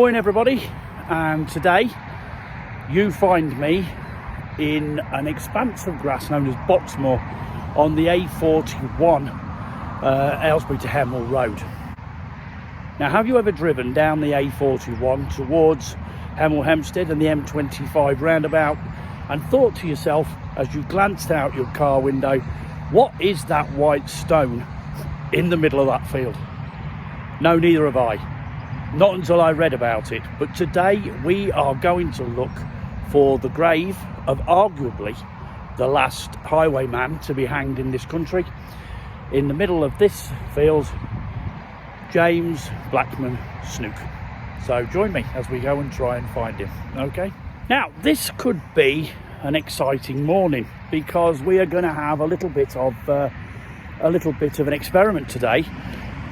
Morning everybody, and today you find me in an expanse of grass known as Boxmoor on the A41 Aylesbury to Hemel Road. Now, have you ever driven down the A41 towards Hemel Hempstead and the M25 roundabout and thought to yourself as you glanced out your car window, what is that white stone in the middle of that field? No, neither have I. Not until I read about it. But today we are going to look for the grave of arguably the last highwayman to be hanged in this country. In the middle of this field, James Blackman Snook. So join me as we go and try and find him, okay? Now, this could be an exciting morning because we are going to have a little bit of an experiment today.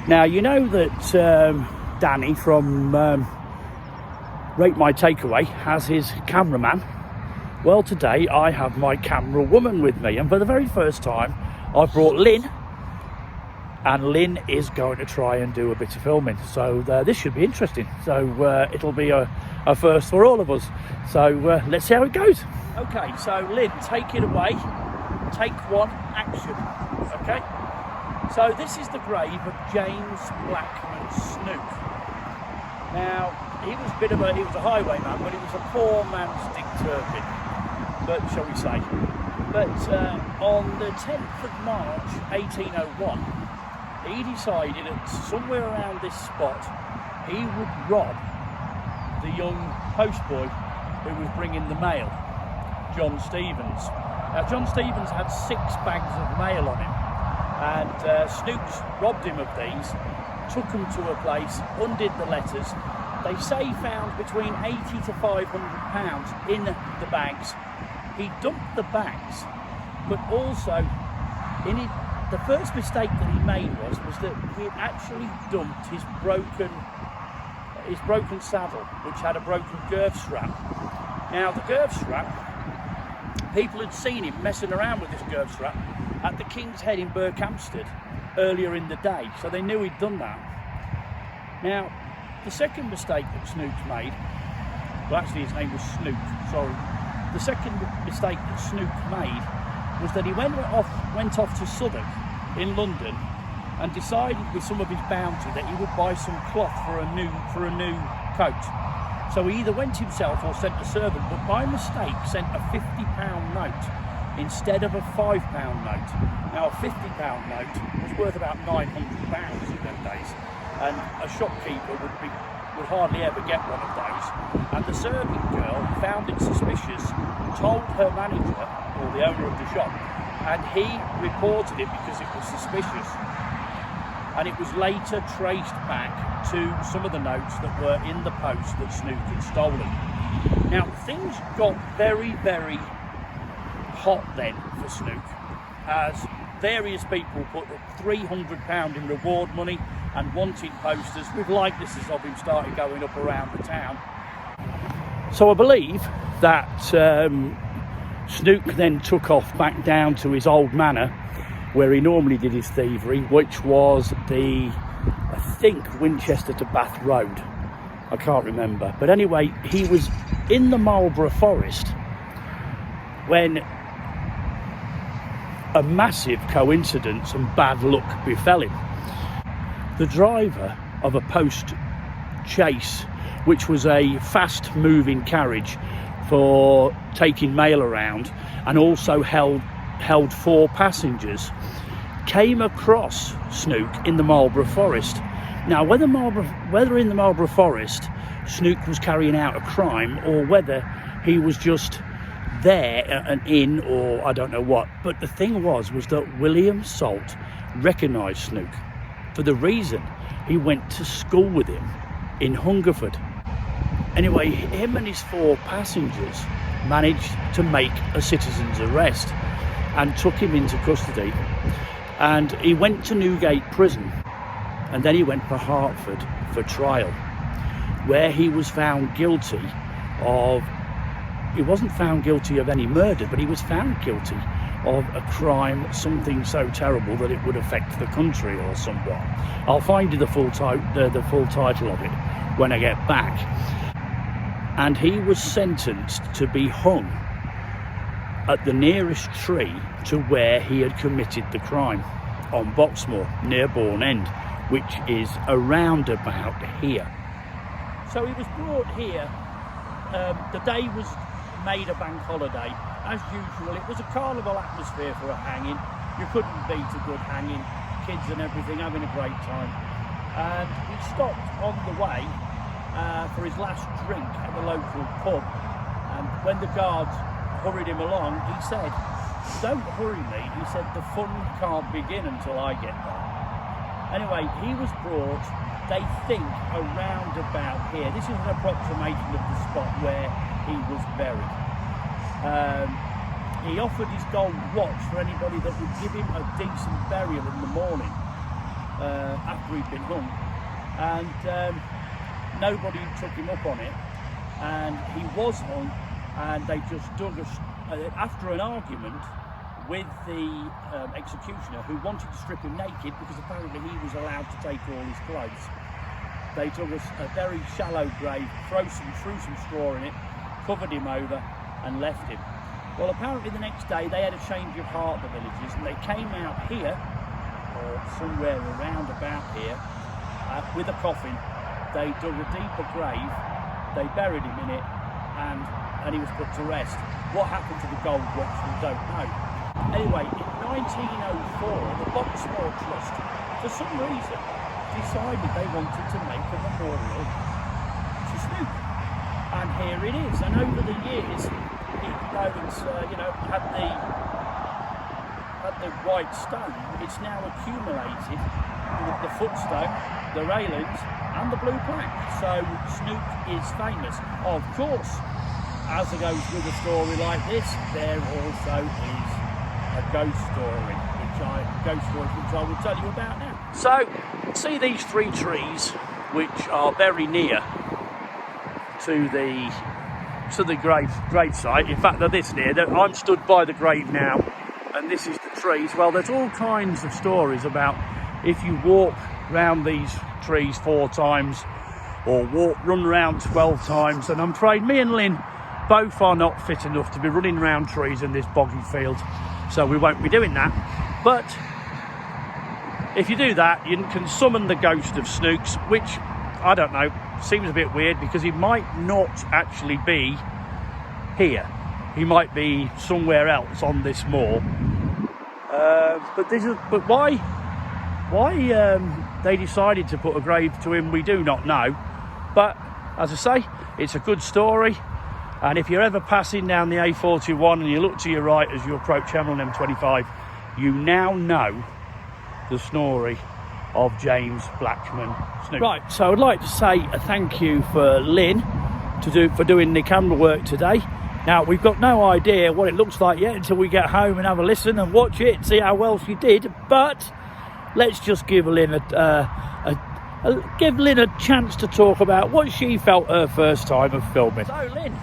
Now, you know that Danny from Rate My Takeaway has his cameraman. Well, today I have my camera woman with me, and for the very first time I've brought Lynn, and Lynn is going to try and do a bit of filming, so this should be interesting. So it'll be a first for all of us, so let's see how it goes. Okay, so Lynn, take it away. Take one, action. Okay, so this is the grave of James Blackman Snook. Now, he was a highwayman, but he was a poor man's Dick Turpin, but shall we say. But on the 10th of March 1801, he decided that somewhere around this spot he would rob the young postboy who was bringing the mail, John Stevens. Now, John Stevens had 6 bags of mail on him, and Snooks robbed him of these, took them to a place, undid the letters. They say he found between £80 to £500 in the bags. He dumped the bags, but also the first mistake that he made was that he had actually dumped his broken saddle, which had a broken girth strap. Now, the girth strap, people had seen him messing around with this girth strap at the King's Head in Hampstead earlier in the day, so they knew he'd done that. Now, the second mistake that Snooks made, well, actually his name was Snook, sorry. The second mistake that Snook made was that he went off to Southwark in London and decided with some of his bounty that he would buy some cloth for a new coat. So he either went himself or sent a servant, but by mistake sent a £50 note instead of a £5 note. Now, a £50 note was worth about £900 in those days, and a shopkeeper would hardly ever get one of those. And the serving girl found it suspicious, told her manager, or the owner of the shop, and he reported it because it was suspicious. And it was later traced back to some of the notes that were in the post that Snook had stolen. Now, things got very, very hot then for Snook, as various people put up £300 in reward money, and wanted posters with likenesses of him started going up around the town. So I believe that Snook then took off back down to his old manor where he normally did his thievery, which was I think Winchester to Bath Road. I can't remember. But anyway, he was in the Marlborough Forest when a massive coincidence and bad luck befell him. The driver of a post chaise, which was a fast moving carriage for taking mail around and also held 4 passengers, came across Snook in the Marlborough Forest. Now, whether in the Marlborough Forest Snook was carrying out a crime or whether he was just there at an inn or I don't know what, but the thing was that William Salt recognised Snook for the reason he went to school with him in Hungerford. Anyway, him and his 4 passengers managed to make a citizen's arrest and took him into custody, and he went to Newgate Prison, and then he went to Hertford for trial, where he was found guilty of, he wasn't found guilty of any murder, but he was found guilty of a crime, something so terrible that it would affect the country or someone. I'll find you the full title of it when I get back. And he was sentenced to be hung at the nearest tree to where he had committed the crime, on Boxmoor, near Bourne End, which is around about here. So he was brought here. The day was made a bank holiday. As usual, it was a carnival atmosphere for a hanging. You couldn't beat a good hanging. Kids and everything having a great time. And he stopped on the way for his last drink at the local pub. And when the guards hurried him along, he said, "Don't hurry me," he said, "the fun can't begin until I get there." Anyway, he was brought, they think, around about here. This is an approximation of the spot where he was buried. He offered his gold watch for anybody that would give him a decent burial in the morning after he'd been hung, and nobody took him up on it, and he was hung, and they just dug after an argument with the executioner, who wanted to strip him naked because apparently he was allowed to take all his clothes. They dug a very shallow grave, threw some straw in it, covered him over and left him. Well, apparently the next day they had a change of heart, the villagers, and they came out here, or somewhere around about here, with a coffin. They dug a deeper grave, they buried him in it, and he was put to rest. What happened to the gold watch, we don't know. Anyway, in 1904, the Boxmoor Trust, for some reason, decided they wanted to make a memorial to Snook. And here it is. And over the years, even though it's had the white stone, it's now accumulated with the footstone, the railings, and the blue plaque. So Snook is famous. Of course, as it goes with a story like this, there also is a ghost story, which I will tell you about now. So, see these three trees, which are very near to the grave site. In fact, they're this near. I'm stood by the grave now, and this is the trees. Well, there's all kinds of stories about if you walk round these trees 4 times, or run round 12 times. And I'm afraid me and Lynn both are not fit enough to be running round trees in this boggy field, so we won't be doing that. But if you do that, you can summon the ghost of Snookes, which, I don't know, seems a bit weird because he might not actually be here. He might be somewhere else on this moor. But why they decided to put a grave to him, we do not know. But as I say, it's a good story. And if you're ever passing down the A41 and you look to your right as you approach Hemel Hempstead, you now know the story of James Blackman Snook. Right, so I'd like to say a thank you for Lynn for doing the camera work today. Now, we've got no idea what it looks like yet until we get home and have a listen and watch it, see how well she did. But let's just give Lynn a chance to talk about what she felt her first time of filming. So, Lynn,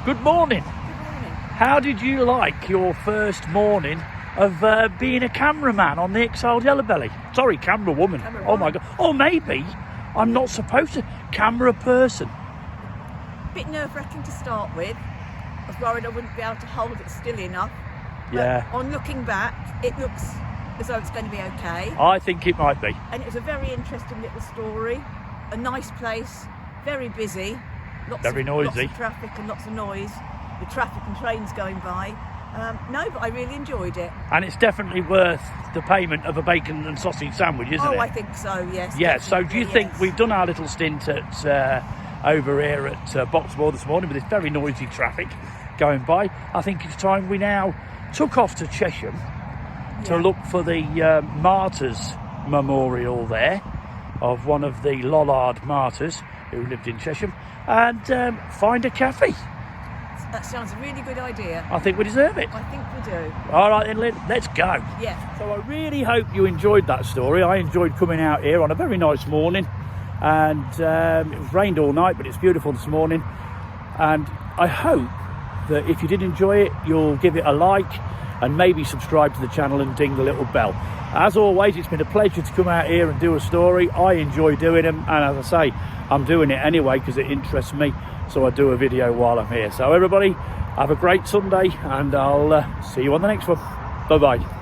good morning. Good morning. How did you like your first morning of being a cameraman on the Exiled Yellow Belly? Sorry, camera woman. Oh my God. Or maybe I'm not supposed to. Camera person. Bit nerve-wracking to start with. I was worried I wouldn't be able to hold it still enough. But yeah. On looking back, it looks as though it's going to be okay. I think it might be. And it was a very interesting little story. A nice place, very busy. Very noisy. Lots of traffic and lots of noise. The traffic and trains going by. But I really enjoyed it. And it's definitely worth the payment of a bacon and sausage sandwich, isn't it? Oh, I think so, yes. Yeah, so do you think we've done our little stint at over here at Boxmoor this morning with this very noisy traffic going by? I think it's time we now took off to Chesham to look for the martyrs memorial there of one of the Lollard martyrs who lived in Chesham, and find a cafe. That sounds a really good idea. I think we deserve it. I think we do. All right then, Lynn, let's go. Yeah. So I really hope you enjoyed that story. I enjoyed coming out here on a very nice morning, and it was rained all night, but it's beautiful this morning. And I hope that if you did enjoy it, you'll give it a like and maybe subscribe to the channel and ding the little bell. As always, it's been a pleasure to come out here and do a story. I enjoy doing them, and as I say, I'm doing it anyway because it interests me, so I do a video while I'm here. So everybody, have a great Sunday, and I'll see you on the next one. Bye bye.